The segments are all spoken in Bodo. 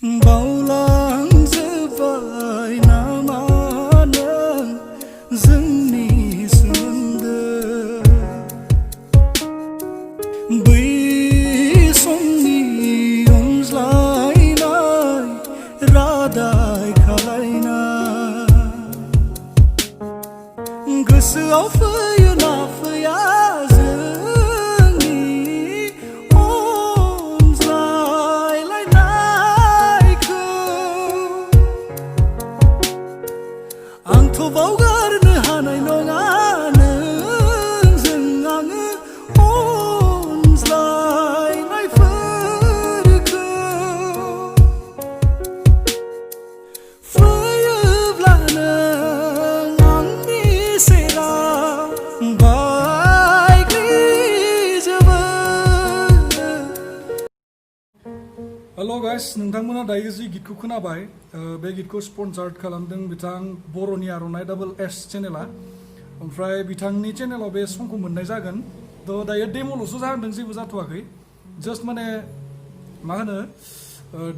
Baolangjwbai nama nang jwngni swmwndw बै समनि अनज्लायनाय रादाय खालायनाय गोसोआव फैयो ना फैया जोंनि अनज्लायलायनायखौ आंथ' बावगारनो हानाय नङा नोंजों आङो अनज्लायनायफोरखौ फैयोब्ला नों आंनि सेराव बायग्लिजोबो। हेलो गाइस, नोंथांमोना दायो जि गितखौ खोनाबाय बे गितखौ स्पन्सार्ड खालामदों बिथां बर'नि आर'नाइ SS चेनेला। ओमफ्राय बिथांनि चेनेलाव बे संखौ मोननाय जागोन। थ' दायो डेम'ल'सो जादों, जेबो जाथ'वाखै। जास्ट माने मा होनो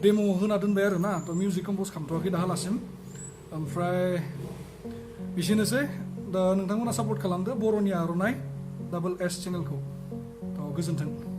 डेम' होना दोनबाय आरो ना। थ' मिउजिक कम्प'ज खालामथ'वाखै दाहालासिम। ओमफ्राय बिसोरनोसै दा नोंथांमोना सापर्ट खालामदो बर'नि आर'नाइ SS चेनेलखौ। थ' गोजोन्थों।